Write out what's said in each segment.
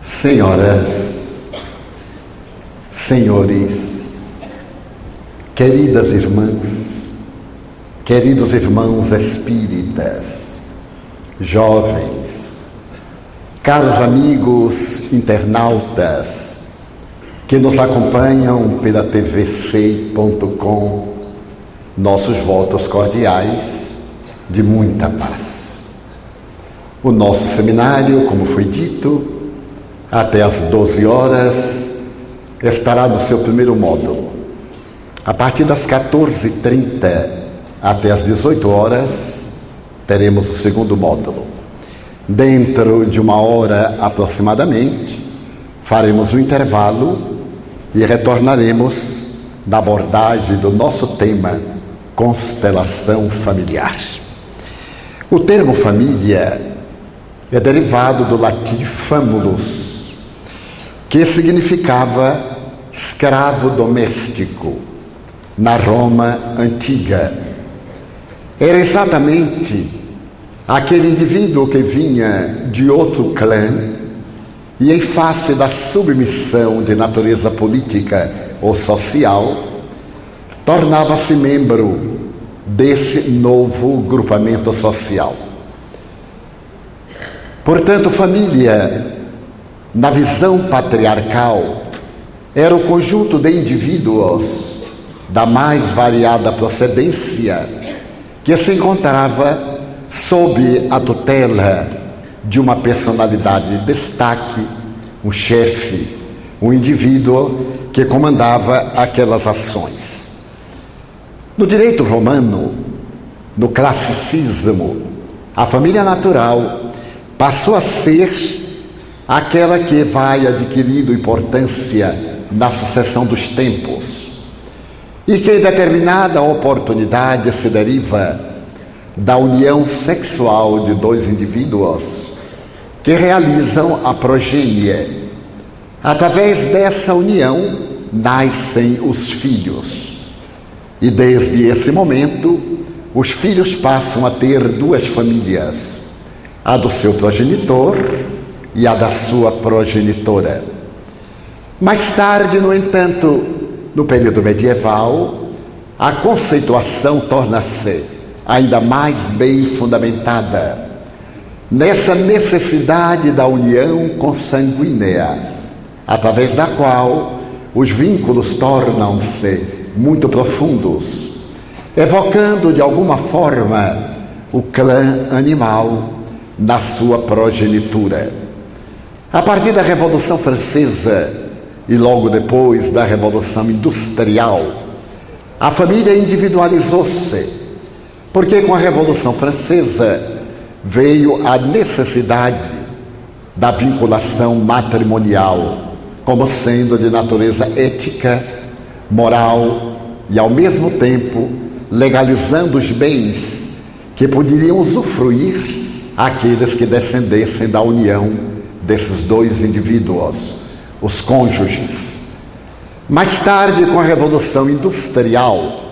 Senhoras, senhores, queridas irmãs, queridos irmãos espíritas, jovens, caros amigos internautas que nos acompanham pela tvc.com, nossos votos cordiais de muita paz. O nosso seminário, como foi dito, até às 12 horas, estará no seu primeiro módulo. A partir das 14h30 até às 18 horas, teremos o segundo módulo. Dentro de uma hora aproximadamente, faremos um intervalo e retornaremos na abordagem do nosso tema, constelação familiar. O termo família é derivado do latim famulus, que significava escravo doméstico na Roma antiga. Era exatamente aquele indivíduo que vinha de outro clã e, em face da submissão de natureza política ou social, tornava-se membro desse novo grupamento social. Portanto, família, na visão patriarcal, era o conjunto de indivíduos da mais variada procedência que se encontrava sob a tutela de uma personalidade de destaque, um chefe, um indivíduo que comandava aquelas ações. No direito romano, no classicismo, a família natural passou a ser aquela que vai adquirindo importância na sucessão dos tempos e que em determinada oportunidade se deriva da união sexual de dois indivíduos que realizam a progênie. Através dessa união nascem os filhos e desde esse momento os filhos passam a ter duas famílias, a do seu progenitor e a da sua progenitora. Mais tarde, no entanto, no período medieval, a conceituação torna-se ainda mais bem fundamentada nessa necessidade da união consanguínea, através da qual os vínculos tornam-se muito profundos, evocando de alguma forma o clã animal na sua progenitura. A partir da Revolução Francesa e logo depois da Revolução Industrial, a família individualizou-se, porque com a Revolução Francesa veio a necessidade da vinculação matrimonial como sendo de natureza ética, moral e, ao mesmo tempo, legalizando os bens que poderiam usufruir aqueles que descendessem da união desses dois indivíduos, os cônjuges. Mais tarde, com a Revolução Industrial,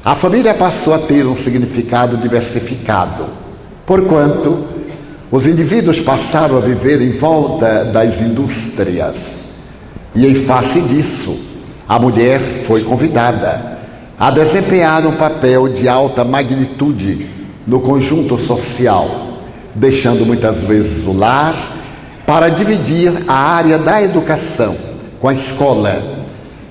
a família passou a ter um significado diversificado, porquanto os indivíduos passaram a viver em volta das indústrias. E em face disso, a mulher foi convidada a desempenhar um papel de alta magnitude no conjunto social, deixando muitas vezes o lar para dividir a área da educação com a escola,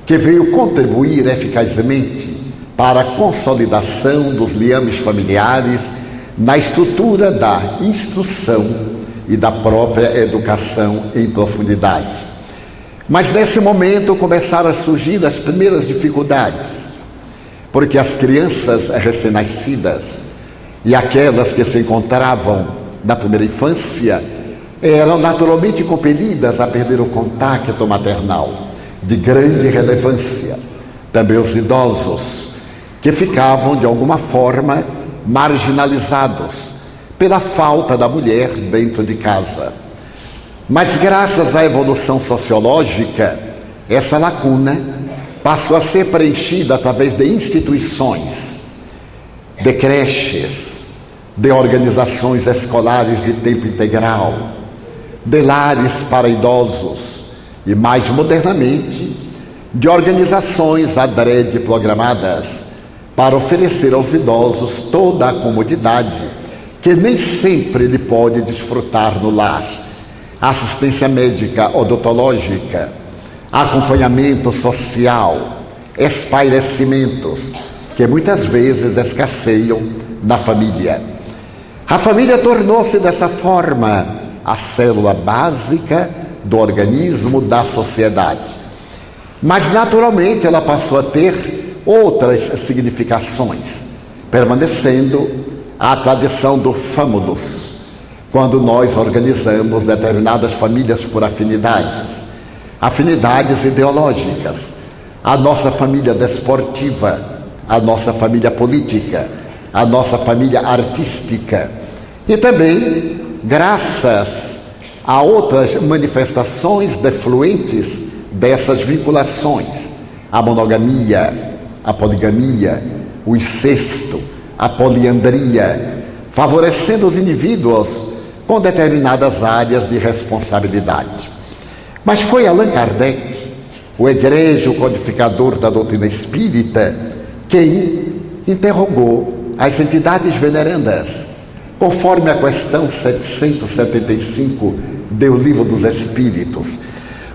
que veio contribuir eficazmente para a consolidação dos liames familiares na estrutura da instrução e da própria educação em profundidade. Mas nesse momento começaram a surgir as primeiras dificuldades, porque as crianças recém-nascidas e aquelas que se encontravam na primeira infância eram naturalmente compelidas a perder o contato maternal, de grande relevância. Também os idosos, que ficavam de alguma forma marginalizados pela falta da mulher dentro de casa. Mas graças à evolução sociológica, essa lacuna passou a ser preenchida através de instituições, de creches, de organizações escolares de tempo integral, de lares para idosos e, mais modernamente, de organizações adrede programadas para oferecer aos idosos toda a comodidade que nem sempre ele pode desfrutar no lar: assistência médica odontológica, acompanhamento social, espairecimentos que muitas vezes escasseiam na família. A família tornou-se dessa forma a célula básica do organismo da sociedade. Mas naturalmente ela passou a ter outras significações, permanecendo a tradição do famulus, quando nós organizamos determinadas famílias por afinidades ideológicas, a nossa família desportiva, a nossa família política, a nossa família artística, e também graças a outras manifestações defluentes dessas vinculações: a monogamia, a poligamia, o incesto, a poliandria, favorecendo os indivíduos com determinadas áreas de responsabilidade. Mas foi Allan Kardec, o egregio codificador da doutrina espírita, quem interrogou as entidades venerandas, conforme a questão 775 do Livro dos Espíritos: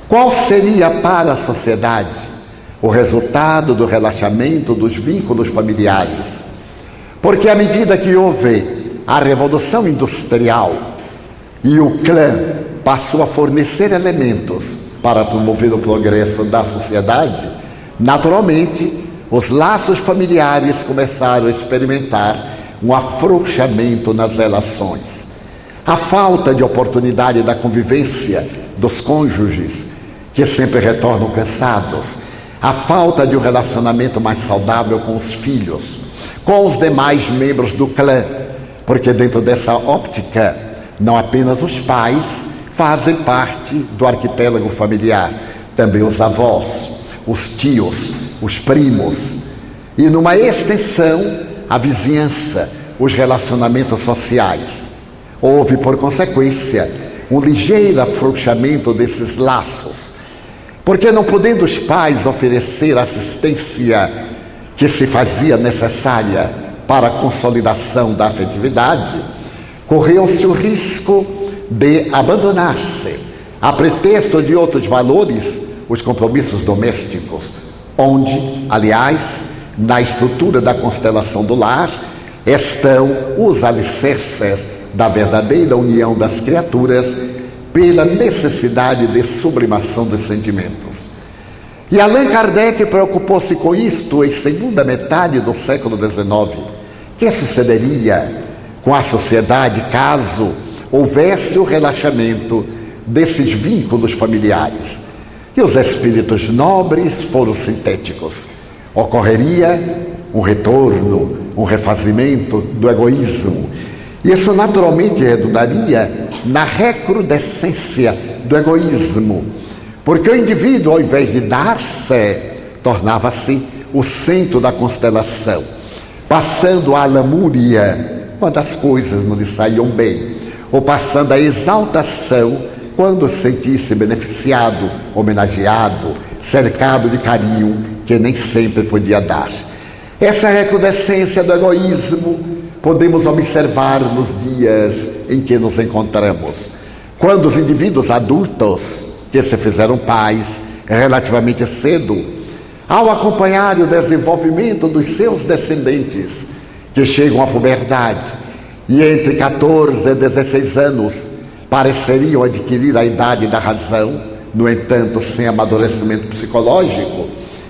qual seria para a sociedade o resultado do relaxamento dos vínculos familiares? Porque à medida que houve a Revolução Industrial e o clã passou a fornecer elementos para promover o progresso da sociedade, naturalmente os laços familiares começaram a experimentar um afrouxamento nas relações. A falta de oportunidade da convivência dos cônjuges, que sempre retornam cansados, a falta de um relacionamento mais saudável com os filhos, com os demais membros do clã, porque dentro dessa óptica, não apenas os pais fazem parte do arquipélago familiar, também os avós, os tios, os primos, e numa extensão, a vizinhança, os relacionamentos sociais. Houve, por consequência, um ligeiro afrouxamento desses laços, porque não podendo os pais oferecer a assistência que se fazia necessária para a consolidação da afetividade, correu-se o risco de abandonar-se, a pretexto de outros valores, os compromissos domésticos, onde, aliás, na estrutura da constelação do lar, estão os alicerces da verdadeira união das criaturas pela necessidade de sublimação dos sentimentos. E Allan Kardec preocupou-se com isto em segunda metade do século XIX. Que sucederia com a sociedade caso houvesse o relaxamento desses vínculos familiares? E os espíritos nobres foram sintéticos. Ocorreria um retorno, um refazimento do egoísmo. Isso naturalmente redundaria na recrudescência do egoísmo, porque o indivíduo, ao invés de dar-se, tornava-se o centro da constelação, passando a lamúria quando as coisas não lhe saíam bem, ou passando a exaltação quando se sentisse beneficiado, homenageado, cercado de carinho que nem sempre podia dar. Essa recrudescência do egoísmo podemos observar nos dias em que nos encontramos, quando os indivíduos adultos que se fizeram pais relativamente cedo, ao acompanhar o desenvolvimento dos seus descendentes que chegam à puberdade e entre 14 e 16 anos pareceriam adquirir a idade da razão, no entanto sem amadurecimento psicológico,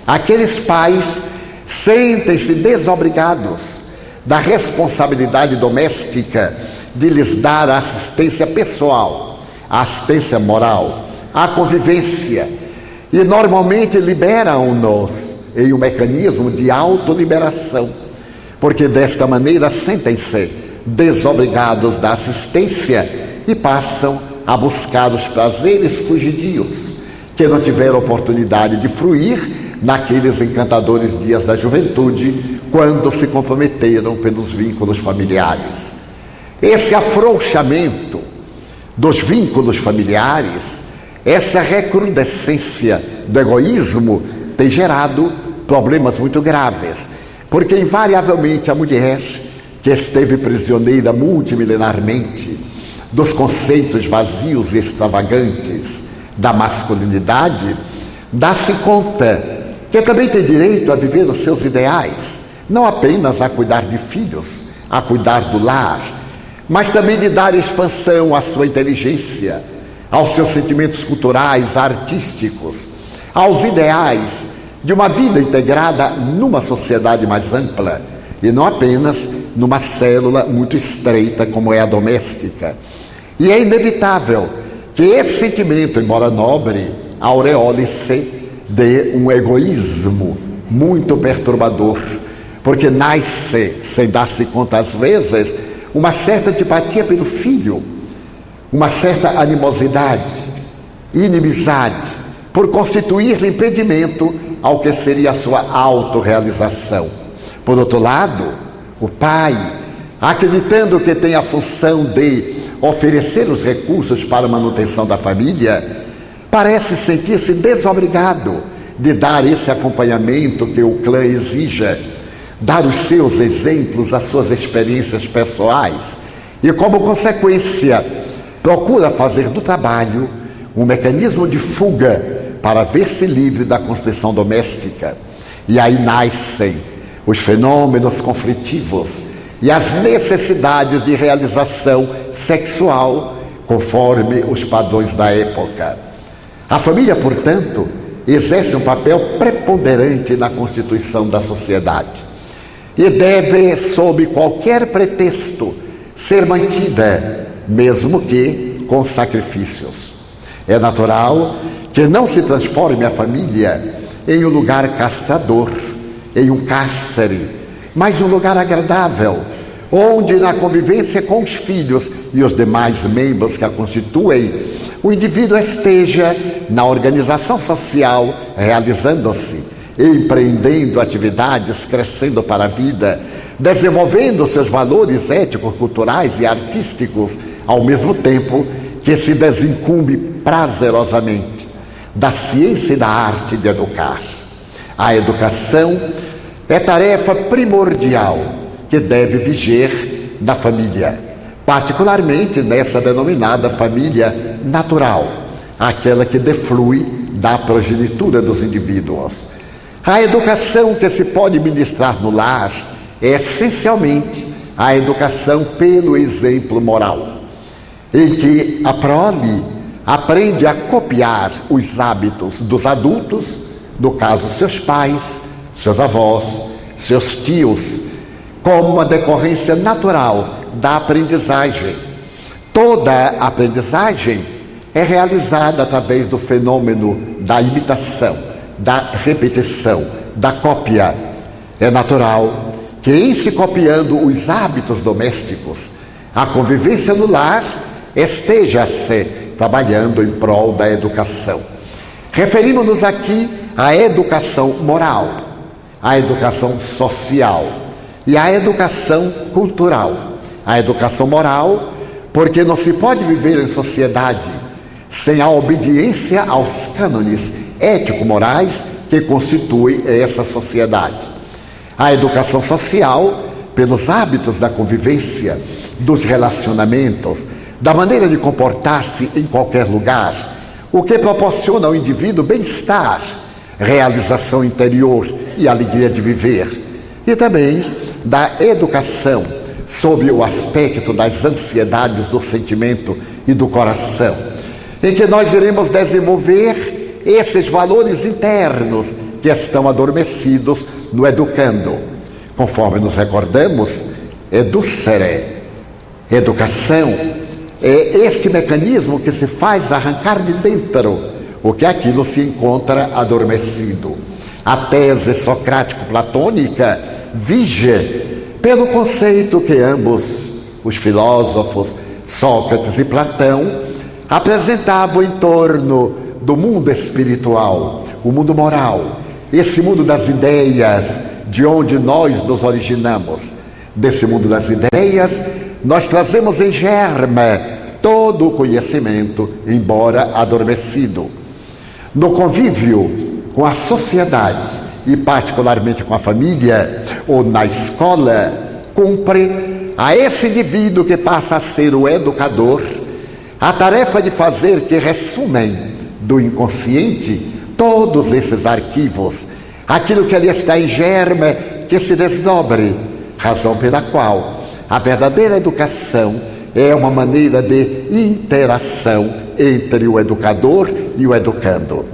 aqueles pais sentem-se desobrigados da responsabilidade doméstica de lhes dar a assistência pessoal, a assistência moral, a convivência, e normalmente liberam-nos em um mecanismo de autoliberação, porque desta maneira sentem-se desobrigados da assistência e passam a buscar os prazeres fugidios que não tiveram oportunidade de fruir naqueles encantadores dias da juventude, quando se comprometeram pelos vínculos familiares. Esse afrouxamento dos vínculos familiares, essa recrudescência do egoísmo tem gerado problemas muito graves, porque invariavelmente a mulher, que esteve prisioneira multimilenarmente dos conceitos vazios e extravagantes da masculinidade, dá-se conta que também tem direito a viver os seus ideais, não apenas a cuidar de filhos, a cuidar do lar, mas também de dar expansão à sua inteligência, aos seus sentimentos culturais, artísticos, aos ideais de uma vida integrada numa sociedade mais ampla e não apenas numa célula muito estreita como é a doméstica. E é inevitável que esse sentimento, embora nobre, aureole-se de um egoísmo muito perturbador, porque nasce, sem dar-se conta às vezes, uma certa antipatia pelo filho, uma certa animosidade, inimizade, por constituir-lhe impedimento ao que seria a sua autorrealização. Por outro lado, o pai, acreditando que tem a função de oferecer os recursos para a manutenção da família, parece sentir-se desobrigado de dar esse acompanhamento que o clã exija, dar os seus exemplos, as suas experiências pessoais e, como consequência, procura fazer do trabalho um mecanismo de fuga para ver-se livre da constrição doméstica. E aí nascem os fenômenos conflitivos e as necessidades de realização sexual conforme os padrões da época. A família, portanto, exerce um papel preponderante na constituição da sociedade e deve, sob qualquer pretexto, ser mantida, mesmo que com sacrifícios. É natural que não se transforme a família em um lugar castrador, em um cárcere, mas um lugar agradável, onde na convivência com os filhos e os demais membros que a constituem, o indivíduo esteja na organização social, realizando-se, empreendendo atividades, crescendo para a vida, desenvolvendo seus valores éticos, culturais e artísticos, ao mesmo tempo que se desincumbe prazerosamente da ciência e da arte de educar. A educação é tarefa primordial que deve viger na família, particularmente nessa denominada família natural, aquela que deflui da progenitura dos indivíduos. A educação que se pode ministrar no lar é essencialmente a educação pelo exemplo moral, em que a prole aprende a copiar os hábitos dos adultos, no caso seus pais, seus avós, seus tios, como uma decorrência natural da aprendizagem. Toda aprendizagem é realizada através do fenômeno da imitação, da repetição, da cópia. É natural que, em se copiando os hábitos domésticos, a convivência no lar esteja-se trabalhando em prol da educação. Referimos-nos aqui à educação moral, à educação social e à educação cultural. A educação moral, porque não se pode viver em sociedade sem a obediência aos cânones ético-morais que constituem essa sociedade. A educação social, pelos hábitos da convivência, dos relacionamentos, da maneira de comportar-se em qualquer lugar, o que proporciona ao indivíduo bem-estar, realização interior e alegria de viver. E também da educação, sob o aspecto das ansiedades do sentimento e do coração, em que nós iremos desenvolver esses valores internos que estão adormecidos no educando. Conforme nos recordamos, educere, educação, é este mecanismo que se faz arrancar de dentro o que aquilo se encontra adormecido. A tese socrático-platônica vige pelo conceito que ambos os filósofos, Sócrates e Platão, apresentavam em torno do mundo espiritual, o mundo moral, esse mundo das ideias, de onde nós nos originamos. Desse mundo das ideias, nós trazemos em germe todo o conhecimento, embora adormecido. No convívio com a sociedade, e particularmente com a família ou na escola, cumpre a esse indivíduo que passa a ser o educador a tarefa de fazer que ressumem do inconsciente todos esses arquivos, aquilo que ali está em germe, que se desdobre, razão pela qual a verdadeira educação é uma maneira de interação entre o educador e o educando.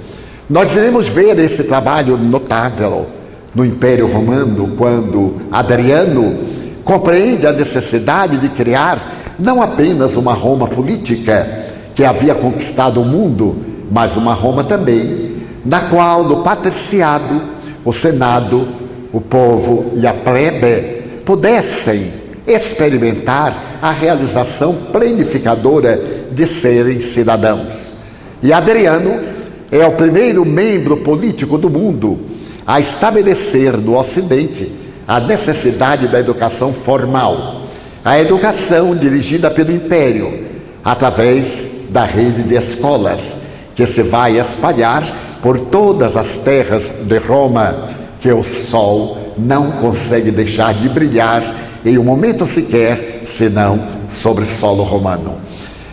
Nós iremos ver esse trabalho notável no Império Romano, quando Adriano compreende a necessidade de criar não apenas uma Roma política que havia conquistado o mundo, mas uma Roma também, na qual no patriciado, o Senado, o povo e a plebe pudessem experimentar a realização planificadora de serem cidadãos. E Adriano é o primeiro membro político do mundo a estabelecer no Ocidente a necessidade da educação formal, a educação dirigida pelo Império, através da rede de escolas, que se vai espalhar por todas as terras de Roma, que o sol não consegue deixar de brilhar em um momento sequer, senão sobre solo romano.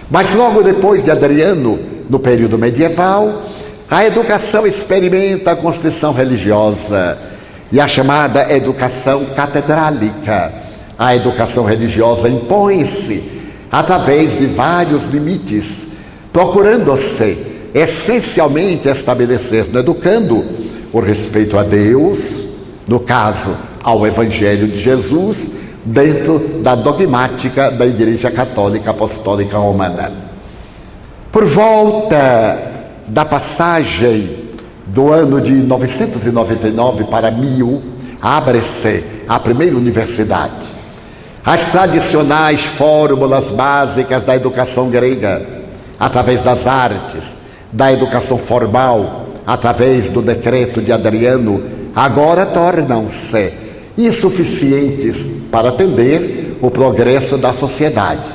Mas logo depois de Adriano, no período medieval, a educação experimenta a constrição religiosa e a chamada educação catedrálica. A educação religiosa impõe-se através de vários limites, procurando-se essencialmente estabelecer no educando o respeito a Deus, no caso ao Evangelho de Jesus, dentro da dogmática da Igreja Católica Apostólica Romana. Por volta da passagem do ano de 999 para 1000, abre-se a primeira universidade. As tradicionais fórmulas básicas da educação grega, através das artes, da educação formal, através do decreto de Adriano, agora tornam-se insuficientes para atender o progresso da sociedade.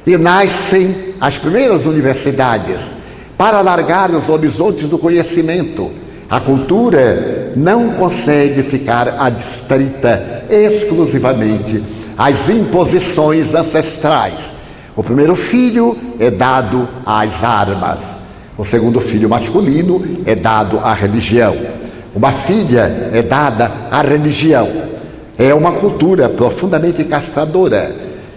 E nascem as primeiras universidades para alargar os horizontes do conhecimento. A cultura não consegue ficar adstrita exclusivamente às imposições ancestrais. O primeiro filho é dado às armas. O segundo filho masculino é dado à religião. Uma filha é dada à religião. É uma cultura profundamente castradora.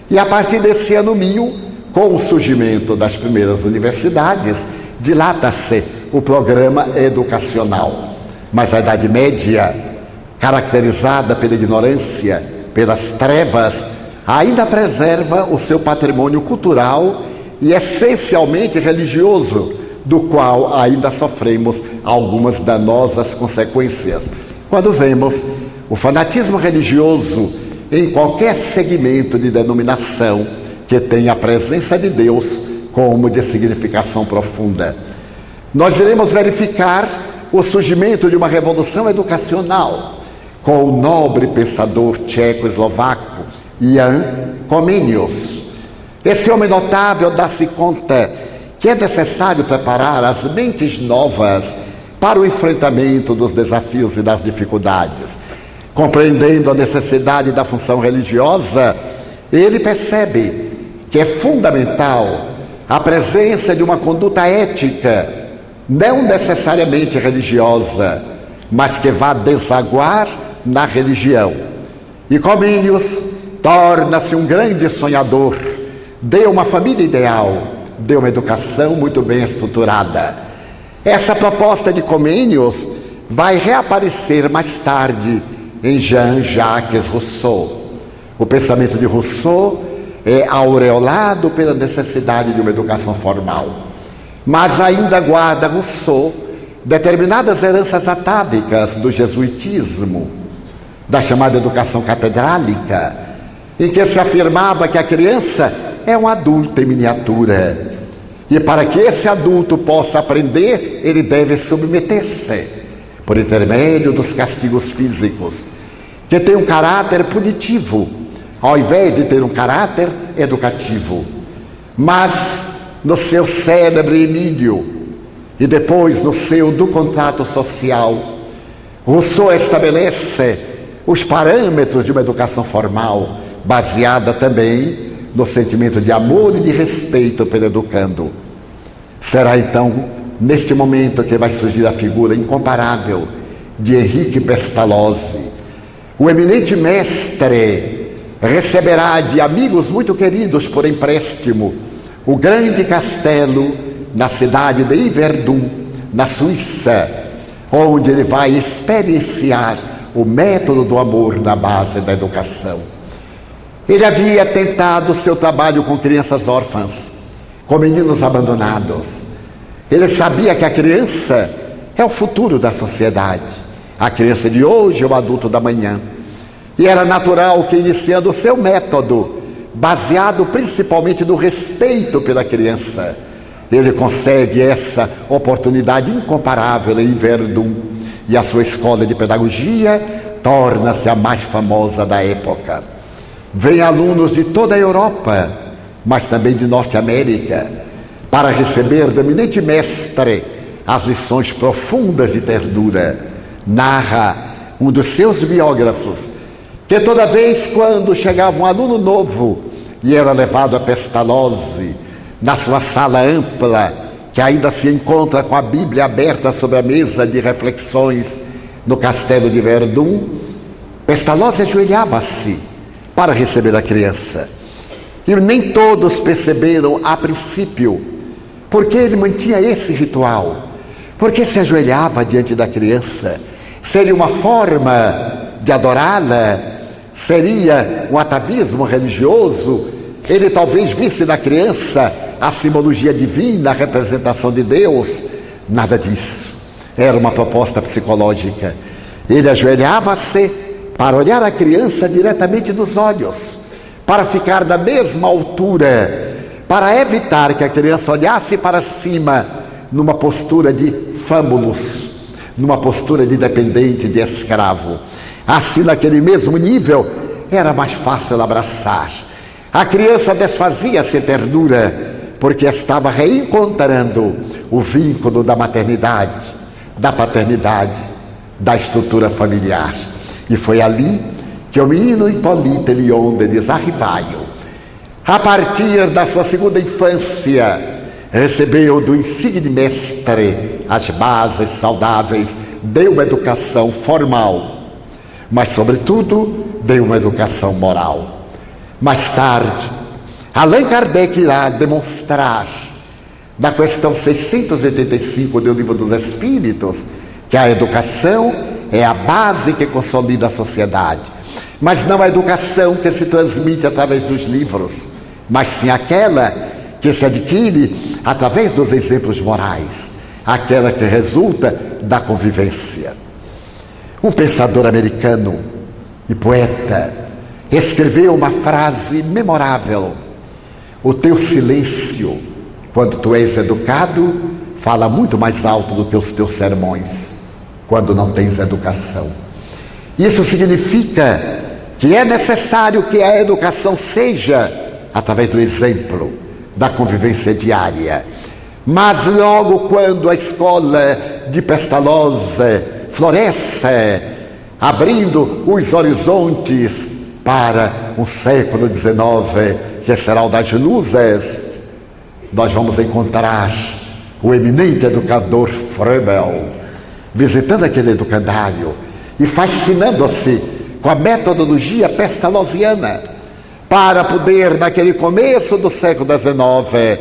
E a partir desse ano 1000, com o surgimento das primeiras universidades, dilata-se o programa educacional. Mas a Idade Média, caracterizada pela ignorância, pelas trevas, ainda preserva o seu patrimônio cultural e essencialmente religioso, do qual ainda sofremos algumas danosas consequências, quando vemos o fanatismo religioso em qualquer segmento de denominação que tenha a presença de Deus como de significação profunda. Nós iremos verificar o surgimento de uma revolução educacional com o nobre pensador tcheco-eslovaco Jan Comenius. Esse homem notável dá-se conta que é necessário preparar as mentes novas para o enfrentamento dos desafios e das dificuldades. Compreendendo a necessidade da função religiosa, ele percebe que é fundamental a presença de uma conduta ética, não necessariamente religiosa, mas que vá desaguar na religião. E Comenius torna-se um grande sonhador de uma família ideal, de uma educação muito bem estruturada. Essa proposta de Comenius vai reaparecer mais tarde em Jean-Jacques Rousseau. O pensamento de Rousseau é aureolado pela necessidade de uma educação formal, mas ainda guarda Rousseau determinadas heranças atávicas do jesuitismo, da chamada educação catedrálica, em que se afirmava que a criança é um adulto em miniatura, e para que esse adulto possa aprender, ele deve submeter-se por intermédio dos castigos físicos, que tem um caráter punitivo, ao invés de ter um caráter educativo. Mas no seu célebre Emílio e depois no seu Do Contrato Social, Rousseau estabelece os parâmetros de uma educação formal, baseada também no sentimento de amor e de respeito pelo educando. Será então neste momento que vai surgir a figura incomparável de Henrique Pestalozzi. O eminente mestre receberá de amigos muito queridos por empréstimo o grande castelo na cidade de Yverdon, na Suíça, onde ele vai experienciar o método do amor na base da educação. Ele havia tentado o seu trabalho com crianças órfãs, com meninos abandonados. Ele sabia que a criança é o futuro da sociedade. A criança de hoje é o adulto da manhã. E era natural que, iniciando o seu método, baseado principalmente no respeito pela criança, ele consegue essa oportunidade incomparável em Yverdon, e a sua escola de pedagogia torna-se a mais famosa da época. Vêm alunos de toda a Europa, mas também de Norte América, para receber do eminente mestre as lições profundas de ternura. Narra um dos seus biógrafos que toda vez quando chegava um aluno novo e era levado a Pestalozzi, na sua sala ampla, que ainda se encontra com a Bíblia aberta sobre a mesa de reflexões no castelo de Yverdon, Pestalozzi ajoelhava-se para receber a criança. E nem todos perceberam a princípio porque ele mantinha esse ritual, porque se ajoelhava diante da criança. Seria uma forma de adorá-la? Seria um atavismo religioso? Ele talvez visse na criança a simbologia divina, a representação de Deus? Nada disso. Era uma proposta psicológica. Ele ajoelhava-se para olhar a criança diretamente nos olhos, para ficar da mesma altura, para evitar que a criança olhasse para cima numa postura de fâmulos, numa postura de dependente, de escravo. Assim, naquele mesmo nível, era mais fácil abraçar. A criança desfazia-se ternura, porque estava reencontrando o vínculo da maternidade, da paternidade, da estrutura familiar. E foi ali que o menino Hippolyte Léon Denis Arrivaio, a partir da sua segunda infância, recebeu do insigne mestre as bases saudáveis de uma educação formal, mas, sobretudo, de uma educação moral. Mais tarde, Allan Kardec irá demonstrar, na questão 685 do Livro dos Espíritos, que a educação é a base que consolida a sociedade, mas não a educação que se transmite através dos livros, mas sim aquela que se adquire através dos exemplos morais, aquela que resulta da convivência. Um pensador americano e poeta escreveu uma frase memorável: o teu silêncio, quando tu és educado, fala muito mais alto do que os teus sermões, quando não tens educação. Isso significa que é necessário que a educação seja através do exemplo, da convivência diária. Mas logo quando a escola de Pestalozzi floresce, abrindo os horizontes para um século XIX, que será o das luzes, nós vamos encontrar o eminente educador Froebel visitando aquele educandário e fascinando-se com a metodologia pestalozziana, para poder, naquele começo do século XIX,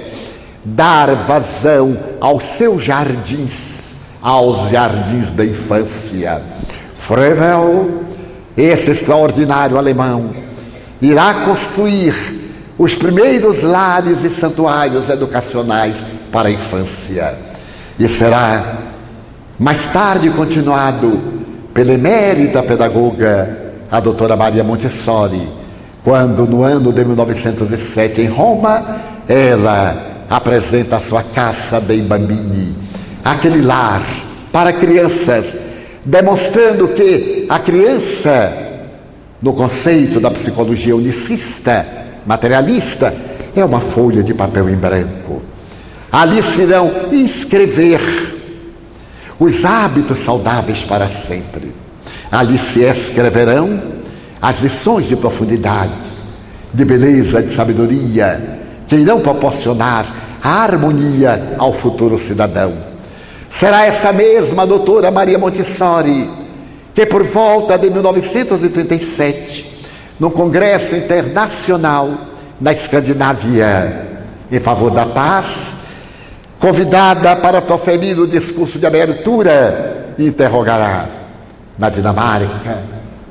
dar vazão aos seus jardins, aos jardins da infância. Froebel, esse extraordinário alemão, irá construir os primeiros lares e santuários educacionais para a infância. E será mais tarde continuado pela emérita pedagoga, a doutora Maria Montessori, quando no ano de 1907, em Roma, ela apresenta a sua Casa dei Bambini, aquele lar para crianças, demonstrando que a criança, no conceito da psicologia unicista, materialista, é uma folha de papel em branco. Ali se irão inscrever os hábitos saudáveis para sempre. Ali se escreverão as lições de profundidade, de beleza, de sabedoria, que irão proporcionar a harmonia ao futuro cidadão. Será essa mesma doutora Maria Montessori que, por volta de 1937, no Congresso Internacional na Escandinávia em favor da paz, convidada para proferir o discurso de abertura, interrogará: na Dinamarca,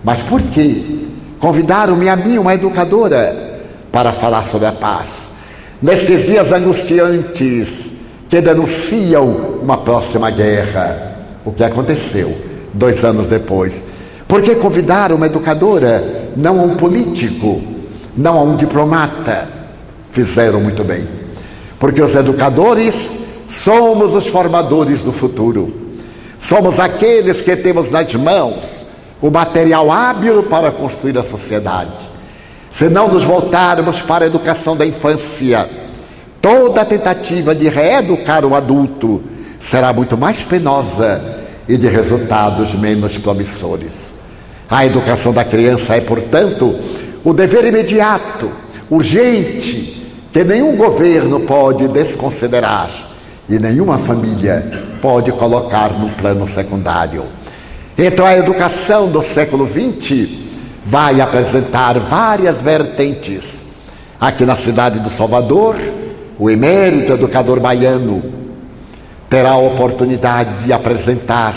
mas por que convidaram-me a mim, uma educadora, para falar sobre a paz, nesses dias angustiantes que denunciam uma próxima guerra? O que aconteceu 2 anos depois? Por que convidaram uma educadora, não a um político, não a um diplomata? Fizeram muito bem, porque os educadores somos os formadores do futuro. Somos aqueles que temos nas mãos o material hábil para construir a sociedade. Se não nos voltarmos para a educação da infância, toda tentativa de reeducar o adulto será muito mais penosa e de resultados menos promissores. A educação da criança é, portanto, o dever imediato, urgente, que nenhum governo pode desconsiderar e nenhuma família pode colocar num plano secundário. Então, a educação do século XX vai apresentar várias vertentes. Aqui na cidade do Salvador, o emérito educador baiano terá a oportunidade de apresentar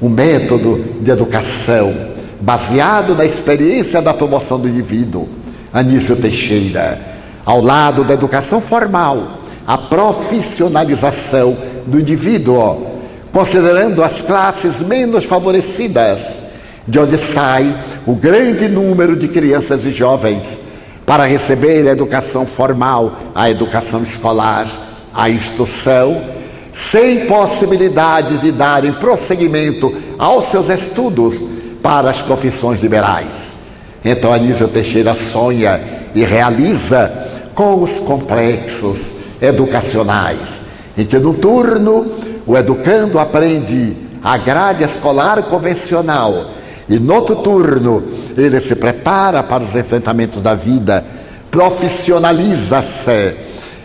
um método de educação baseado na experiência da promoção do indivíduo, Anísio Teixeira, ao lado da educação formal, a profissionalização do indivíduo, considerando as classes menos favorecidas, de onde sai o grande número de crianças e jovens para receber a educação formal, a educação escolar, a instrução, sem possibilidades de darem prosseguimento aos seus estudos para as profissões liberais. Então, Anísio Teixeira sonha e realiza com os complexos educacionais, em que no turno o educando aprende a grade escolar convencional e no outro turno ele se prepara para os enfrentamentos da vida, profissionaliza-se.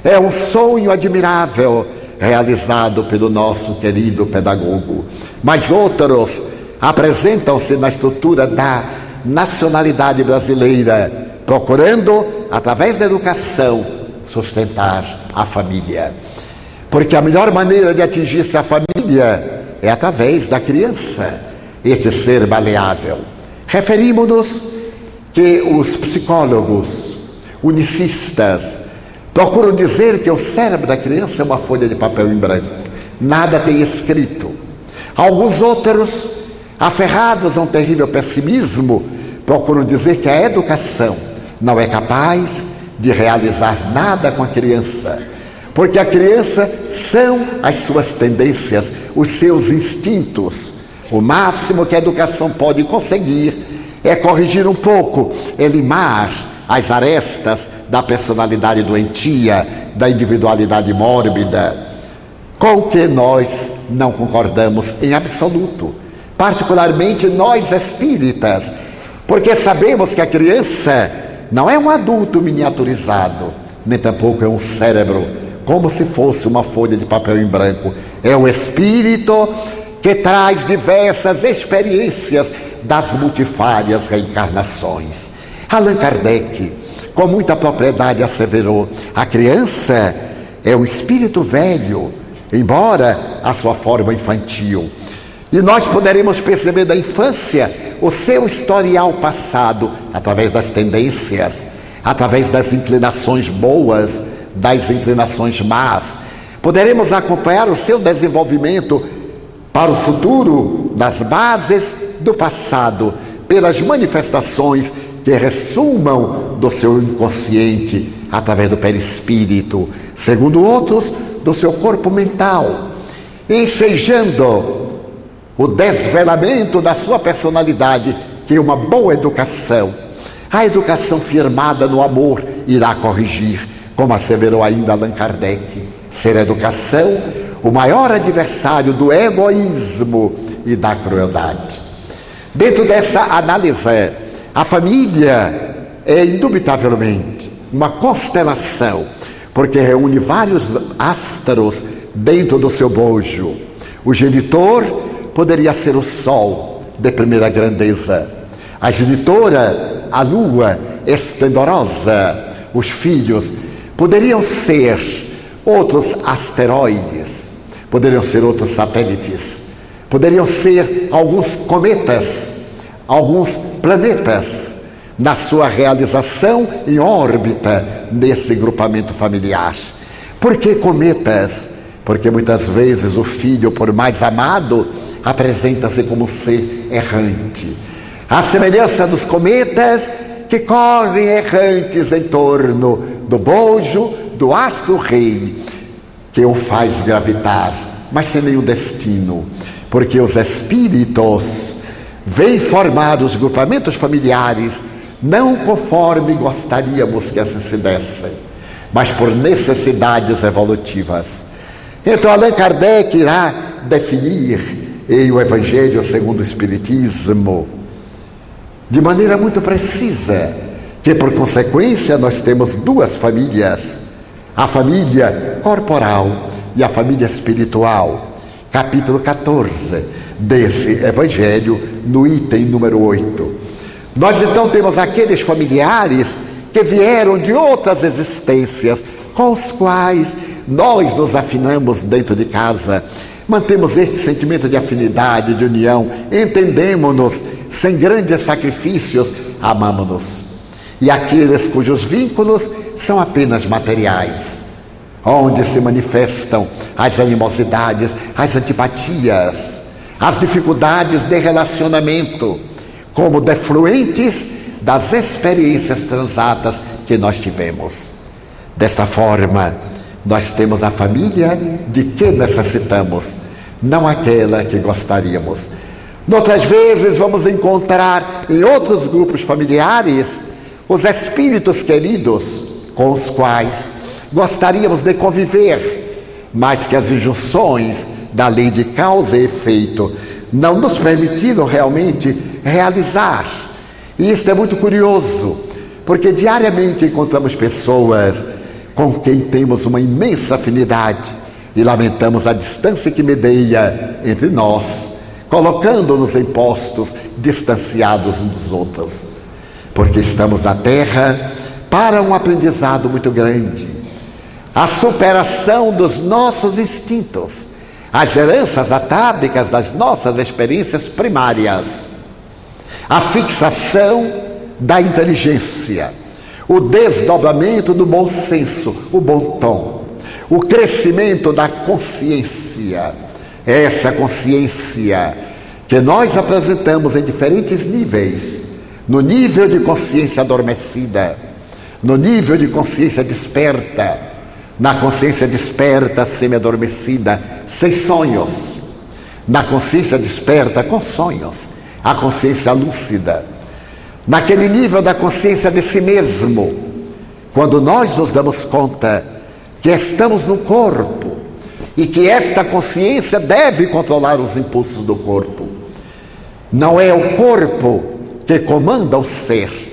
É um sonho admirável realizado pelo nosso querido pedagogo. Mas outros apresentam-se na estrutura da nacionalidade brasileira, procurando, através da educação, sustentar a família. Porque a melhor maneira de atingir-se a família é através da criança, esse ser maleável. Referimos-nos que os psicólogos, unicistas, procuram dizer que o cérebro da criança é uma folha de papel em branco, nada tem escrito. Alguns outros, aferrados a um terrível pessimismo, procuram dizer que a educação não é capaz de realizar nada com a criança, porque a criança são as suas tendências, os seus instintos. O máximo que a educação pode conseguir é corrigir um pouco, é limar as arestas da personalidade doentia, da individualidade mórbida, com o que nós não concordamos em absoluto, particularmente nós espíritas, porque sabemos que a criança não é um adulto miniaturizado, nem tampouco é um cérebro como se fosse uma folha de papel em branco. É o espírito que traz diversas experiências das multifárias reencarnações. Allan Kardec, com muita propriedade, asseverou: a criança é um espírito velho, embora a sua forma infantil. E nós poderemos perceber da infância o seu historial passado, através das tendências, através das inclinações boas, das inclinações más. Poderemos acompanhar o seu desenvolvimento para o futuro nas bases do passado, pelas manifestações que ressumam do seu inconsciente, através do perispírito, segundo outros, do seu corpo mental, ensejando o desvelamento da sua personalidade, que uma boa educação, a educação firmada no amor, irá corrigir. Como asseverou ainda Allan Kardec, ser a educação o maior adversário do egoísmo e da crueldade. Dentro dessa análise, a família é indubitavelmente uma constelação, porque reúne vários astros dentro do seu bojo. O genitor poderia ser o sol de primeira grandeza, a genitora, a lua esplendorosa, os filhos poderiam ser outros asteroides, poderiam ser outros satélites, poderiam ser alguns cometas, alguns planetas, na sua realização em órbita nesse grupamento familiar. Por que cometas? Porque muitas vezes o filho, por mais amado, apresenta-se como ser errante. À semelhança dos cometas que correm errantes em torno do bojo do astro-rei, que o faz gravitar, mas sem nenhum destino, porque os espíritos vêm formar os grupamentos familiares não conforme gostaríamos que assim se dessem, mas por necessidades evolutivas. Então Allan Kardec irá definir em o Evangelho segundo o Espiritismo, de maneira muito precisa, que por consequência nós temos duas famílias, a família corporal e a família espiritual. Capítulo 14 desse Evangelho, no item número 8. Nós então temos aqueles familiares que vieram de outras existências, com os quais nós nos afinamos dentro de casa, mantemos este sentimento de afinidade, de união, entendemos-nos, sem grandes sacrifícios, amamos-nos. E aqueles cujos vínculos são apenas materiais, onde se manifestam as animosidades, as antipatias, as dificuldades de relacionamento, como defluentes das experiências transatas que nós tivemos. Desta forma, nós temos a família de que necessitamos, não aquela que gostaríamos. Noutras vezes vamos encontrar em outros grupos familiares os espíritos queridos com os quais gostaríamos de conviver, mas que as injunções da lei de causa e efeito não nos permitiram realmente realizar. E isto é muito curioso, porque diariamente encontramos pessoas com quem temos uma imensa afinidade e lamentamos a distância que medeia entre nós, colocando-nos em postos distanciados uns dos outros, porque estamos na Terra para um aprendizado muito grande, a superação dos nossos instintos, as heranças atávicas das nossas experiências primárias, a fixação da inteligência, o desdobramento do bom senso, o bom tom, o crescimento da consciência, essa consciência que nós apresentamos em diferentes níveis, no nível de consciência adormecida, no nível de consciência desperta, na consciência desperta semi-adormecida, sem sonhos, na consciência desperta com sonhos, a consciência lúcida, naquele nível da consciência de si mesmo, quando nós nos damos conta que estamos no corpo e que esta consciência deve controlar os impulsos do corpo. Não é o corpo que comanda o ser,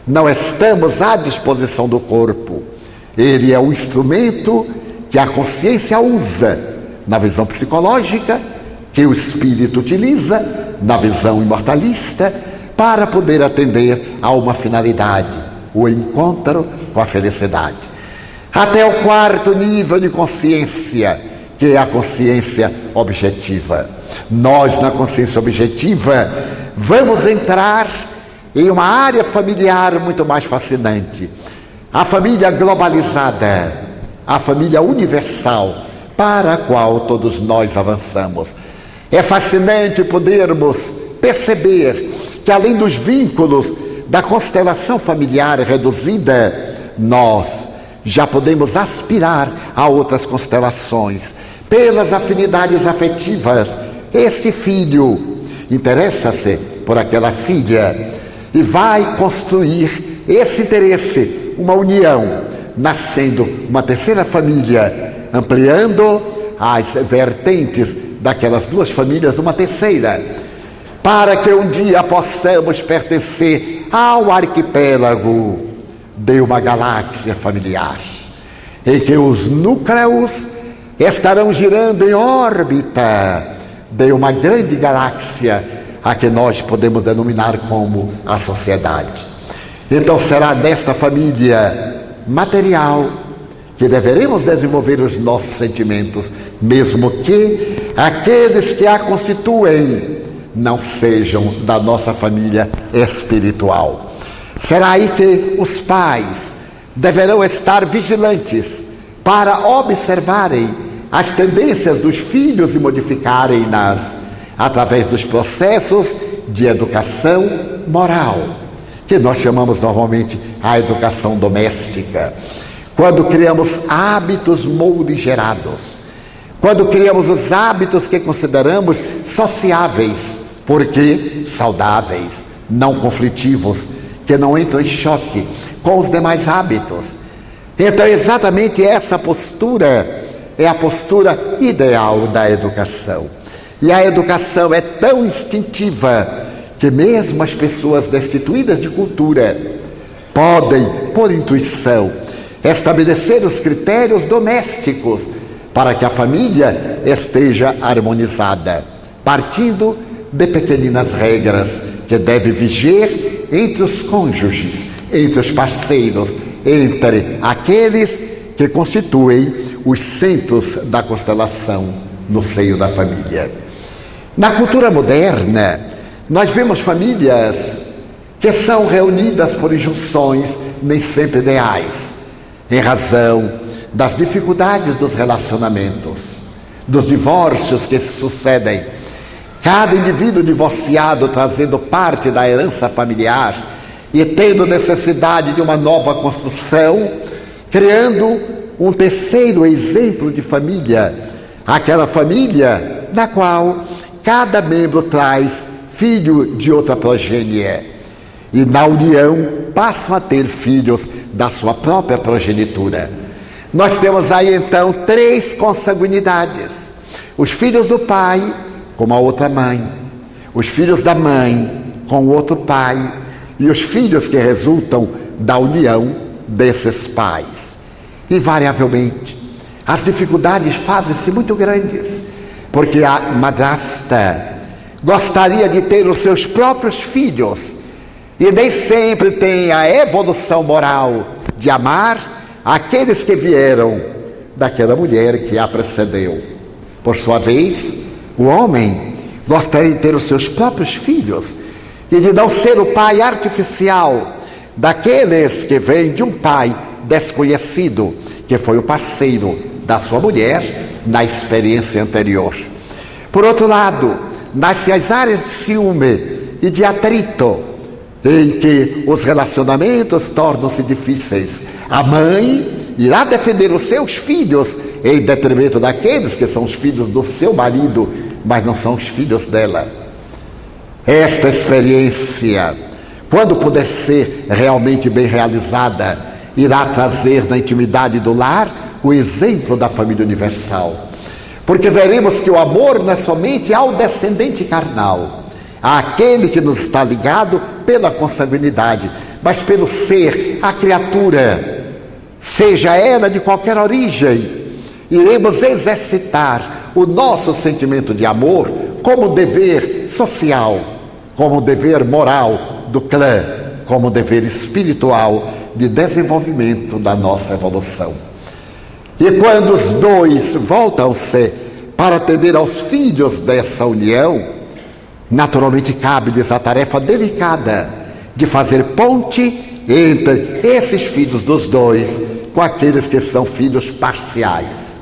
não estamos à disposição do corpo. Ele é o instrumento que a consciência usa na visão psicológica, que o espírito utiliza na visão imortalista, para poder atender a uma finalidade, o encontro com a felicidade. Até o quarto nível de consciência, que é a consciência objetiva. Nós, na consciência objetiva, vamos entrar em uma área familiar muito mais fascinante. A família globalizada, a família universal, para a qual todos nós avançamos. É fascinante podermos perceber que, além dos vínculos da constelação familiar reduzida, nós já podemos aspirar a outras constelações, pelas afinidades afetivas. Esse filho interessa-se por aquela filha e vai construir esse interesse, uma união, nascendo uma terceira família, ampliando as vertentes daquelas duas famílias, uma terceira, para que um dia possamos pertencer ao arquipélago de uma galáxia familiar, em que os núcleos estarão girando em órbita de uma grande galáxia, a que nós podemos denominar como a sociedade. Então será nesta família material que deveremos desenvolver os nossos sentimentos, mesmo que aqueles que a constituem não sejam da nossa família espiritual. Será aí que os pais deverão estar vigilantes para observarem as tendências dos filhos e modificarem-nas através dos processos de educação moral, que nós chamamos normalmente a educação doméstica. Quando criamos hábitos morigerados, quando criamos os hábitos que consideramos sociáveis, porque saudáveis, não conflitivos, que não entram em choque com os demais hábitos. Então, exatamente essa postura é a postura ideal da educação. E a educação é tão instintiva que mesmo as pessoas destituídas de cultura podem, por intuição, estabelecer os critérios domésticos para que a família esteja harmonizada, partindo de pequeninas regras que devem viger entre os cônjuges, entre os parceiros, entre aqueles que constituem os centros da constelação no seio da família. Na cultura moderna, nós vemos famílias que são reunidas por injunções nem sempre ideais, em razão das dificuldades dos relacionamentos, dos divórcios que se sucedem, cada indivíduo divorciado trazendo parte da herança familiar e tendo necessidade de uma nova construção, criando um terceiro exemplo de família, aquela família na qual cada membro traz filho de outra progênie, e na união passam a ter filhos da sua própria progenitura. Nós temos aí então 3 consanguinidades: os filhos do pai com a outra mãe, os filhos da mãe com o outro pai, e os filhos que resultam da união desses pais. Invariavelmente, as dificuldades fazem-se muito grandes, porque a madrasta gostaria de ter os seus próprios filhos, e nem sempre tem a evolução moral de amar aqueles que vieram daquela mulher que a precedeu. Por sua vez, o homem gostaria de ter os seus próprios filhos e de não ser o pai artificial daqueles que vêm de um pai desconhecido, que foi o parceiro da sua mulher na experiência anterior. Por outro lado, nascem as áreas de ciúme e de atrito, em que os relacionamentos tornam-se difíceis. A mãe irá defender os seus filhos em detrimento daqueles que são os filhos do seu marido, mas não são os filhos dela. Esta experiência, quando puder ser realmente bem realizada, irá trazer na intimidade do lar o exemplo da família universal. Porque veremos que o amor não é somente ao descendente carnal, àquele que nos está ligado pela consanguinidade, mas pelo ser, a criatura, seja ela de qualquer origem. Iremos exercitar o nosso sentimento de amor como dever social, como dever moral do clã, como dever espiritual de desenvolvimento da nossa evolução. E quando os dois voltam-se para atender aos filhos dessa união, naturalmente cabe-lhes a tarefa delicada de fazer ponte entre esses filhos dos dois com aqueles que são filhos parciais,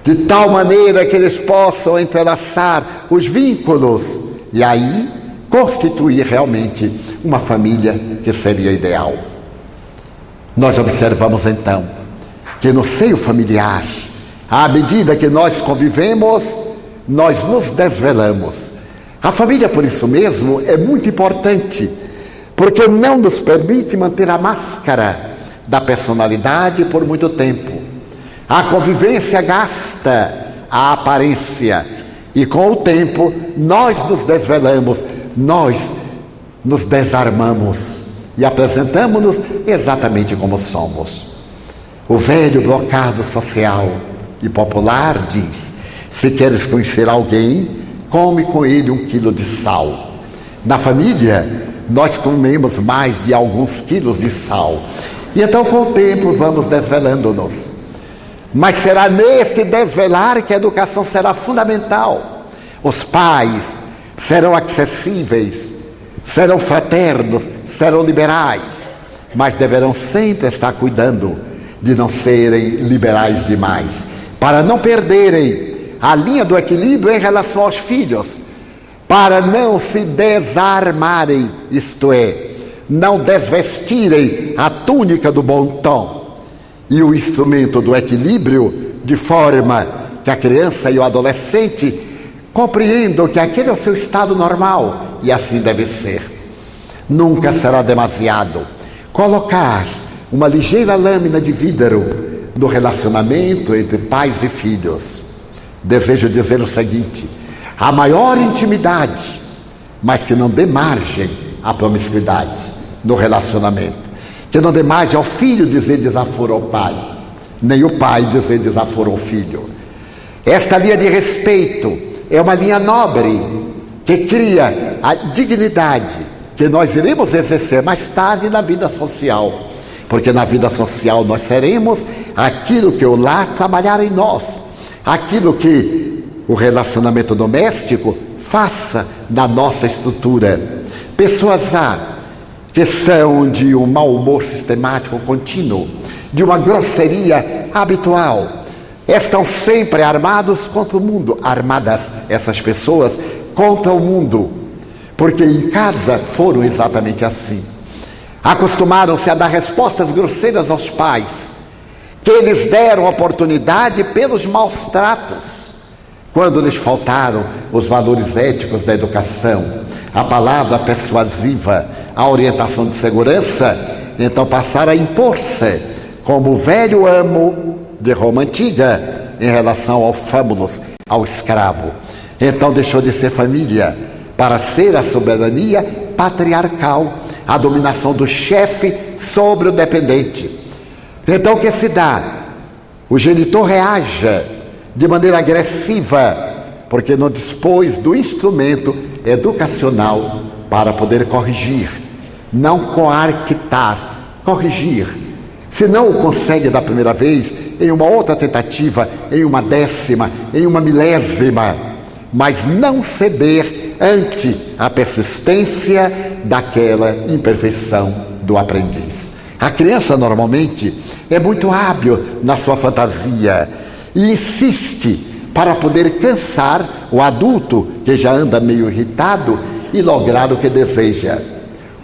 de tal maneira que eles possam entrelaçar os vínculos e aí constituir realmente uma família que seria ideal. Nós observamos então que no seio familiar, à medida que nós convivemos, nós nos desvelamos. A família, por isso mesmo, é muito importante, porque não nos permite manter a máscara da personalidade por muito tempo. A convivência gasta a aparência e com o tempo nós nos desvelamos, nós nos desarmamos e apresentamos-nos exatamente como somos. O velho blocado social e popular diz: se queres conhecer alguém, come com ele 1 quilo de sal. Na família, nós comemos mais de alguns quilos de sal. E então, com o tempo, vamos desvelando-nos. Mas será nesse desvelar que a educação será fundamental. Os pais serão acessíveis, serão fraternos, serão liberais, mas deverão sempre estar cuidando de não serem liberais demais, para não perderem a linha do equilíbrio em relação aos filhos, para não se desarmarem, isto é, não desvestirem a túnica do bom tom e o instrumento do equilíbrio, de forma que a criança e o adolescente compreendam que aquele é o seu estado normal e assim deve ser. Nunca será demasiado colocar uma ligeira lâmina de vidro no relacionamento entre pais e filhos. Desejo dizer o seguinte: a maior intimidade, mas que não dê margem à promiscuidade no relacionamento. Que não dê margem ao filho dizer desaforo ao pai, nem o pai dizer desaforo ao filho. Esta linha de respeito é uma linha nobre que cria a dignidade que nós iremos exercer mais tarde na vida social. Porque na vida social nós seremos aquilo que o lar trabalhar em nós, aquilo que o relacionamento doméstico faça na nossa estrutura. Pessoas que são de um mau humor sistemático contínuo, de uma grosseria habitual, estão sempre armadas essas pessoas contra o mundo, porque em casa foram exatamente assim. Acostumaram-se a dar respostas grosseiras aos pais, que eles deram oportunidade pelos maus tratos, quando lhes faltaram os valores éticos da educação, a palavra persuasiva, a orientação de segurança. Então passaram a impor-se como o velho amo de Roma antiga em relação ao fâmulos, ao escravo. Então deixou de ser família para ser a soberania patriarcal, a dominação do chefe sobre o dependente. Então o que se dá? O genitor reage de maneira agressiva, porque não dispôs do instrumento educacional para poder corrigir, não coartar, corrigir. Se não o consegue da primeira vez, em uma outra tentativa, em uma 10ª, em uma 1000ª, mas não ceder ante a persistência daquela imperfeição do aprendiz. A criança normalmente é muito hábil na sua fantasia e insiste para poder cansar o adulto que já anda meio irritado e lograr o que deseja.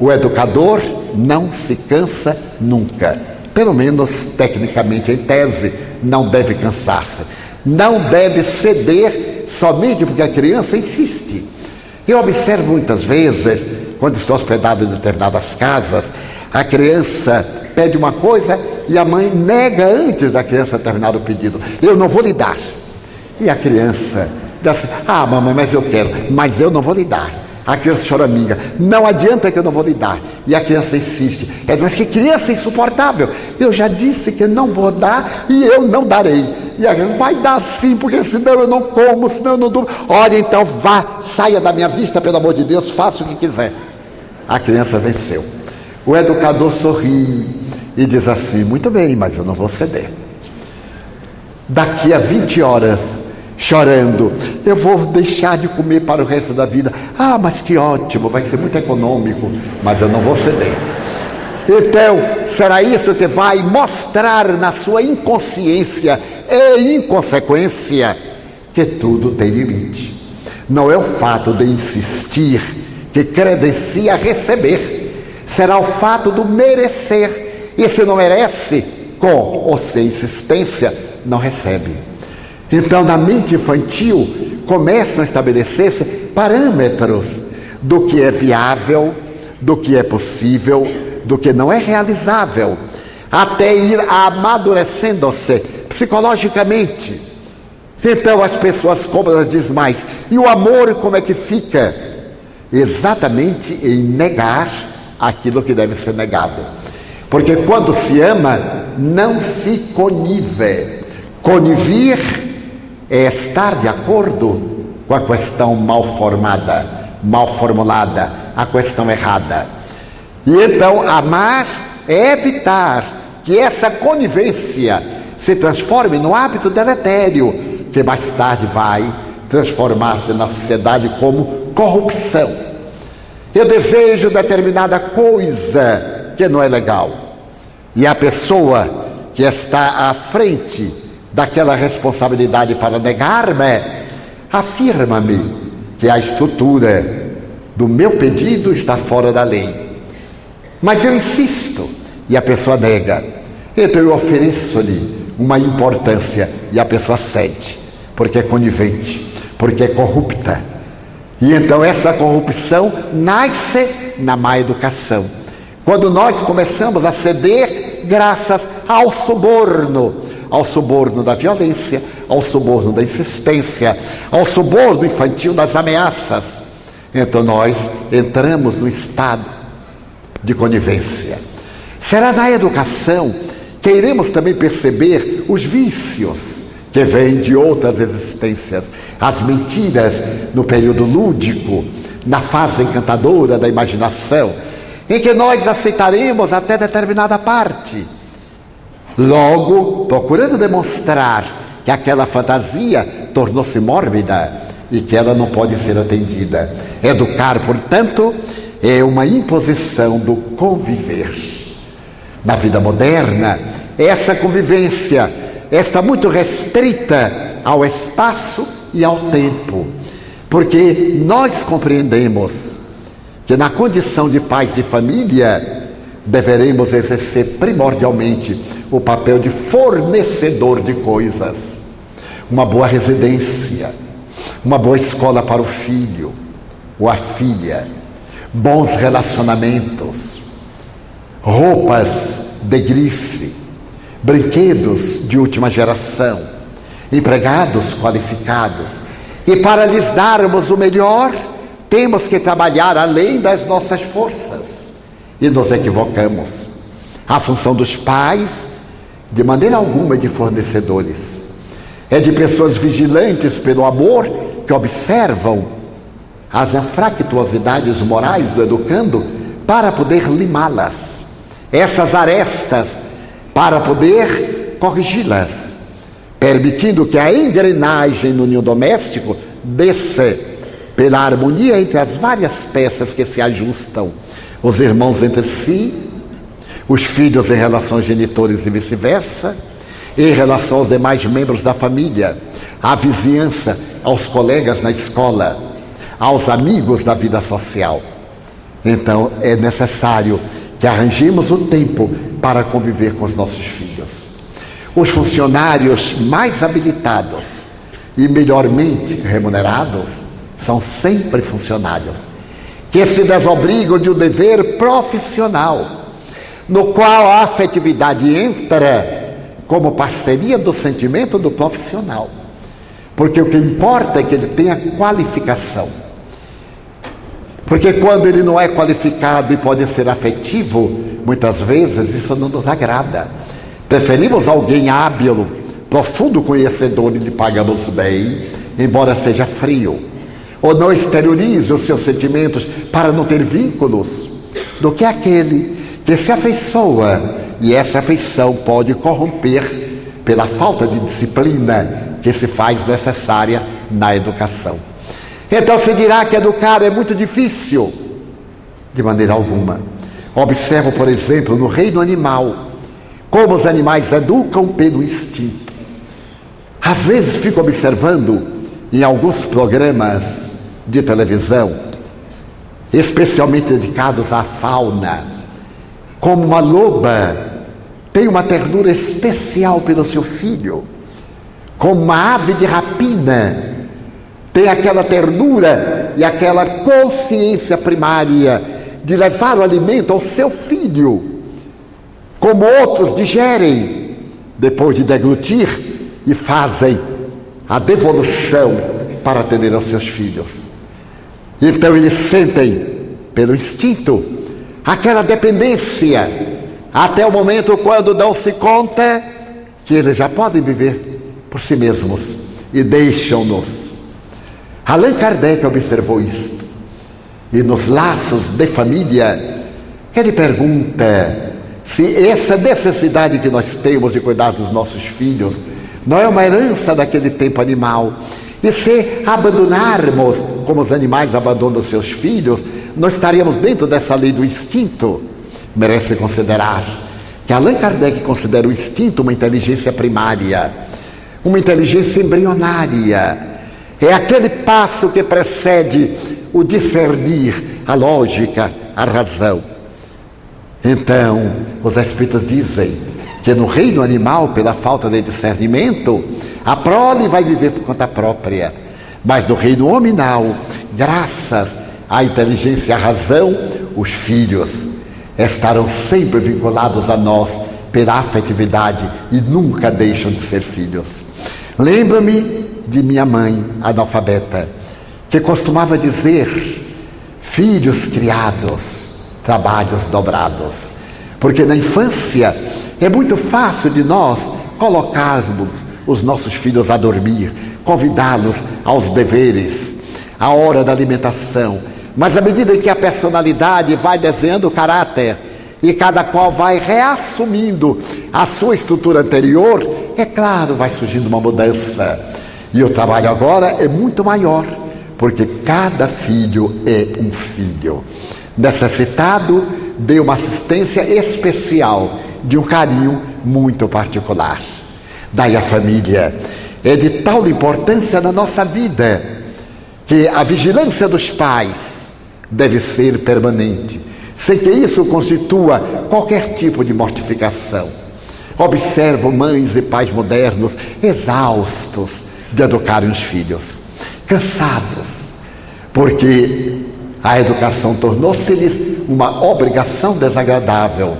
O educador não se cansa nunca, pelo menos tecnicamente em tese, não deve cansar-se, não deve ceder somente porque a criança insiste. Eu observo muitas vezes, quando estou hospedado em determinadas casas, a criança pede uma coisa e a mãe nega antes da criança terminar o pedido. Eu não vou lhe dar. E a criança diz assim: ah, mamãe, mas eu quero, mas eu não vou lhe dar. A criança choraminga: não adianta que eu não vou lhe dar. E a criança insiste. Ela diz: mas que criança insuportável, eu já disse que não vou dar e eu não darei. E a criança: vai dar sim, porque senão eu não como, senão eu não durmo. Olha, então vá, saia da minha vista, pelo amor de Deus, faça o que quiser. A criança venceu. O educador sorri e diz assim: muito bem, mas eu não vou ceder. Daqui a 20 horas, chorando: eu vou deixar de comer para o resto da vida. Ah, mas que ótimo, vai ser muito econômico, mas eu não vou ceder. Então, será isso que vai mostrar na sua inconsciência e inconsequência que tudo tem limite. Não é o fato de insistir que credencia receber, será o fato do merecer. E se não merece, com ou sem insistência, não recebe. Então, na mente infantil, começam a estabelecer-se parâmetros do que é viável, do que é possível, do que não é realizável. até ir amadurecendo-se psicologicamente. Então as pessoas, como elas dizem mais, e o amor como é que fica? Exatamente em negar aquilo que deve ser negado. Porque quando se ama, não se conive. Conivir é estar de acordo com a questão mal formada, mal formulada, a questão errada. E então amar é evitar que essa conivência se transforme no hábito deletério, que mais tarde vai transformar-se na sociedade como corrupção. Eu desejo determinada coisa que não é legal, e a pessoa que está à frente daquela responsabilidade para negar-me, afirma-me que a estrutura do meu pedido está fora da lei. Mas eu insisto, e a pessoa nega. Então eu ofereço-lhe uma importância, e a pessoa cede, porque é conivente, porque é corrupta. E então essa corrupção nasce na má educação. Quando nós começamos a ceder graças ao suborno da violência, ao suborno da insistência, ao suborno infantil das ameaças, então nós entramos no estado de conivência. Será na educação que iremos também perceber os vícios que vêm de outras existências, as mentiras no período lúdico, na fase encantadora da imaginação, em que nós aceitaremos até determinada parte, logo procurando demonstrar que aquela fantasia tornou-se mórbida e que ela não pode ser atendida. Educar, portanto, é uma imposição do conviver. Na vida moderna, essa convivência está muito restrita ao espaço e ao tempo, porque nós compreendemos que na condição de pais de família deveremos exercer primordialmente o papel de fornecedor de coisas, uma boa residência, uma boa escola para o filho ou a filha, bons relacionamentos, roupas de grife, brinquedos de última geração, empregados qualificados. E para lhes darmos o melhor, temos que trabalhar além das nossas forças. E nos equivocamos. A função dos pais, de maneira alguma, é de fornecedores. É de pessoas vigilantes pelo amor, que observam as anfractuosidades morais do educando para poder limá-las. Essas arestas para poder corrigi-las, permitindo que a engrenagem no ninho doméstico desça pela harmonia entre as várias peças que se ajustam, os irmãos entre si, os filhos em relação aos genitores e vice-versa, em relação aos demais membros da família, à vizinhança, aos colegas na escola, aos amigos da vida social. Então é necessário que arranjemos o tempo para conviver com os nossos filhos. Os funcionários mais habilitados e melhormente remunerados são sempre funcionários que se desobrigam de um dever profissional, no qual a afetividade entra como parceria do sentimento do profissional, porque o que importa é que ele tenha qualificação. Porque quando ele não é qualificado e pode ser afetivo, muitas vezes isso não nos agrada. Preferimos alguém hábil, profundo conhecedor e lhe pagamos bem, embora seja frio, ou não exteriorize os seus sentimentos para não ter vínculos, do que aquele que se afeiçoa, e essa afeição pode corromper pela falta de disciplina que se faz necessária na educação. Então se dirá que educar é muito difícil. De maneira alguma. Observo, por exemplo, no reino animal, como os animais educam pelo instinto. Às vezes fico observando em alguns programas de televisão, especialmente dedicados à fauna, como uma loba tem uma ternura especial pelo seu filho, como uma ave de rapina tem aquela ternura e aquela consciência primária de levar o alimento ao seu filho, como outros digerem depois de deglutir e fazem a devolução para atender aos seus filhos. Então eles sentem, pelo instinto, aquela dependência, até o momento quando dão-se conta que eles já podem viver por si mesmos e deixam-nos. Allan Kardec observou isto. E nos laços de família, ele pergunta se essa necessidade que nós temos de cuidar dos nossos filhos não é uma herança daquele tempo animal. E se abandonarmos, como os animais abandonam os seus filhos, nós estaríamos dentro dessa lei do instinto. Merece considerar que Allan Kardec considera o instinto uma inteligência primária, uma inteligência embrionária. É aquele passo que precede o discernir, a lógica, a razão. Então, os espíritos dizem que no reino animal, pela falta de discernimento, a prole vai viver por conta própria. Mas no reino hominal, graças à inteligência e à razão, os filhos estarão sempre vinculados a nós pela afetividade e nunca deixam de ser filhos. Lembro-me de minha mãe, analfabeta, que costumava dizer: filhos criados, trabalhos dobrados. Porque na infância é muito fácil de nós colocarmos os nossos filhos a dormir, convidá-los aos deveres, à hora da alimentação. Mas à medida que a personalidade vai desenhando o caráter e cada qual vai reassumindo a sua estrutura anterior, é claro, vai surgindo uma mudança. E o trabalho agora é muito maior, porque cada filho é um filho necessitado de uma assistência especial, de um carinho muito particular. Daí a família é de tal importância na nossa vida que a vigilância dos pais deve ser permanente, sem que isso constitua qualquer tipo de mortificação. Observo mães e pais modernos exaustos de educarem os filhos, cansados, porque a educação tornou-se-lhes uma obrigação desagradável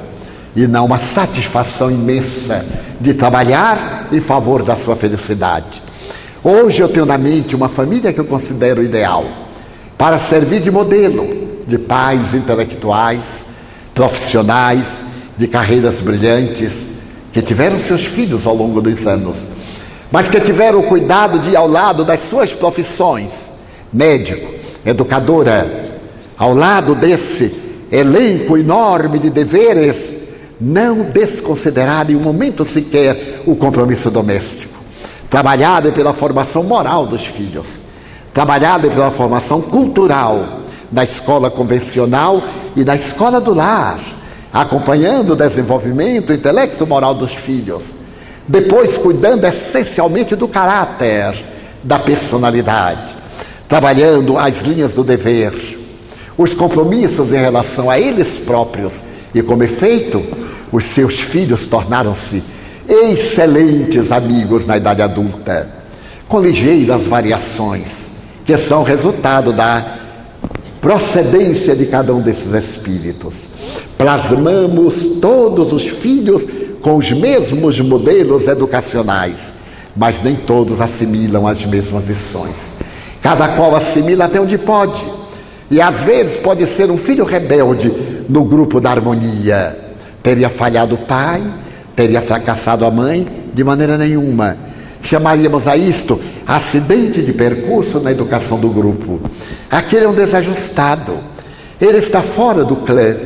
e não uma satisfação imensa de trabalhar em favor da sua felicidade. Hoje eu tenho na mente uma família que eu considero ideal para servir de modelo de pais intelectuais, profissionais, de carreiras brilhantes, que tiveram seus filhos ao longo dos anos, mas que tiveram o cuidado de ir ao lado das suas profissões, médico, educadora, ao lado desse elenco enorme de deveres, não desconsiderar em um momento sequer o compromisso doméstico. Trabalhada pela formação moral dos filhos, trabalhada pela formação cultural da escola convencional e da escola do lar, acompanhando o desenvolvimento intelecto-moral dos filhos, depois cuidando essencialmente do caráter, da personalidade, trabalhando as linhas do dever, os compromissos em relação a eles próprios, e como efeito, os seus filhos tornaram-se excelentes amigos na idade adulta, com ligeiras variações, que são resultado da procedência de cada um desses espíritos. Plasmamos todos os filhos com os mesmos modelos educacionais, mas nem todos assimilam as mesmas lições. Cada qual assimila até onde pode, e às vezes pode ser um filho rebelde no grupo da harmonia. Teria falhado o pai, teria fracassado a mãe? De maneira nenhuma. Chamaríamos a isto acidente de percurso na educação do grupo. Aquele é um desajustado, ele está fora do clã,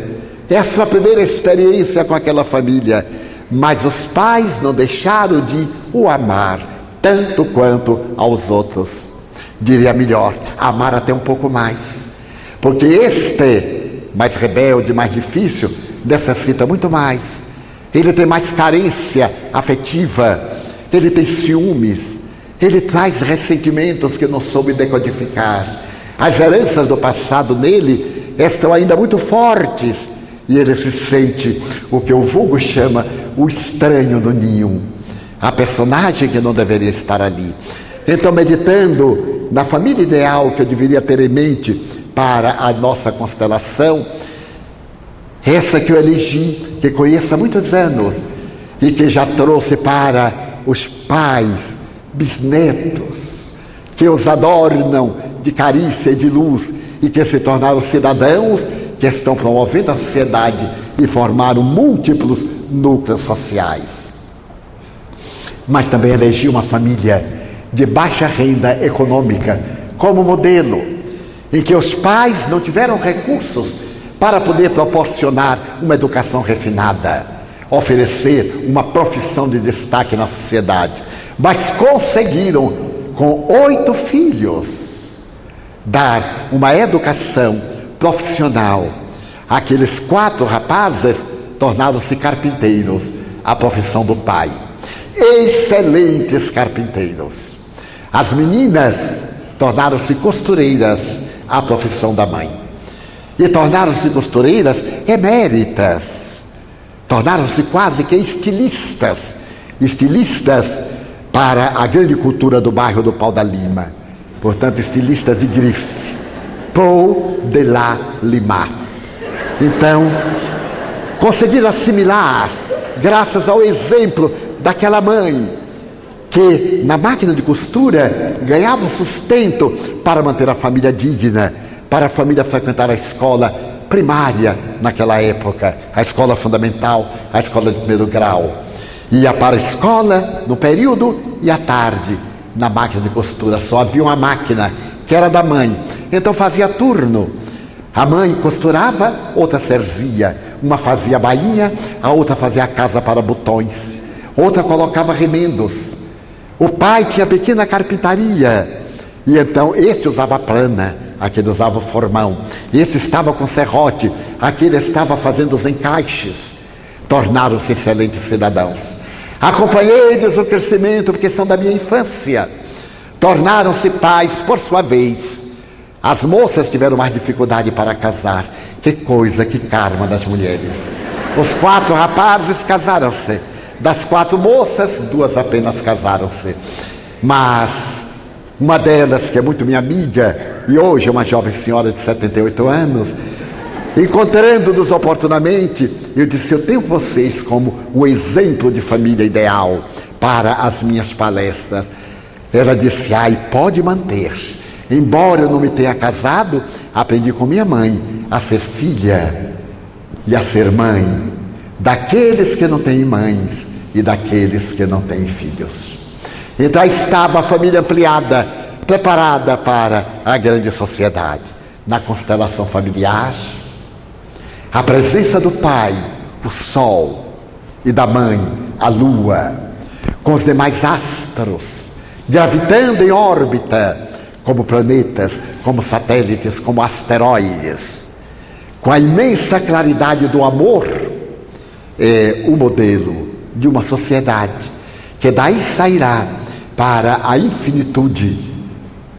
é a sua primeira experiência com aquela família, mas os pais não deixaram de o amar tanto quanto aos outros. Diria melhor, amar até um pouco mais, porque este mais rebelde, mais difícil, necessita muito mais. Ele tem mais carência afetiva, ele tem ciúmes, ele traz ressentimentos que não soube decodificar. As heranças do passado nele estão ainda muito fortes e ele se sente o que o vulgo chama o estranho do ninho, a personagem que não deveria estar ali. Então, meditando na família ideal que eu deveria ter em mente para a nossa constelação, Essa que eu elegi, que conheço há muitos anos e que já trouxe para os pais, bisnetos, que os adornam de carícia e de luz e que se tornaram cidadãos que estão promovendo a sociedade e formaram múltiplos núcleos sociais. Mas também elegi uma família de baixa renda econômica como modelo, em que os pais não tiveram recursos para poder proporcionar uma educação refinada, oferecer uma profissão de destaque na sociedade, mas conseguiram, com 8 filhos, dar uma educação profissional. Aqueles 4 rapazes tornaram-se carpinteiros, a profissão do pai. Excelentes carpinteiros. As meninas tornaram-se costureiras, a profissão da mãe. E tornaram-se costureiras eméritas. Tornaram-se quase que estilistas. Estilistas para a grande cultura do bairro do Pau da Lima. Portanto, estilistas de grife. Paul de la Lima. Então, conseguiram assimilar, graças ao exemplo daquela mãe, que na máquina de costura ganhava o sustento para manter a família digna, para a família frequentar a escola primária naquela época, a escola fundamental, a escola de primeiro grau. Ia para a escola no período e à tarde na máquina de costura. Só havia uma máquina que era da mãe, então fazia turno. A mãe costurava, outra cerzia, uma fazia bainha, a outra fazia a casa para botões, outra colocava remendos. O pai tinha pequena carpintaria, e então este usava plana, aquele usava formão, esse estava com serrote, aquele estava fazendo os encaixes. Tornaram-se excelentes cidadãos. Acompanhei-lhes o crescimento, porque são da minha infância. Tornaram-se pais, por sua vez. As moças tiveram mais dificuldade para casar. Que coisa, que karma das mulheres. Os 4 rapazes casaram-se. Das 4 moças, 2 apenas casaram-se. Mas uma delas, que é muito minha amiga, e hoje é uma jovem senhora de 78 anos, encontrando-nos oportunamente, eu disse: eu tenho vocês como o exemplo de família ideal para as minhas palestras. Ela disse: ai, pode manter. Embora eu não me tenha casado, aprendi com minha mãe a ser filha e a ser mãe daqueles que não têm mães e daqueles que não têm filhos. Então estava a família ampliada, preparada para a grande sociedade. Na constelação familiar, a presença do pai, o sol, e da mãe, a lua, com os demais astros, gravitando em órbita, como planetas, como satélites, como asteroides, com a imensa claridade do amor, é o modelo de uma sociedade que daí sairá para a infinitude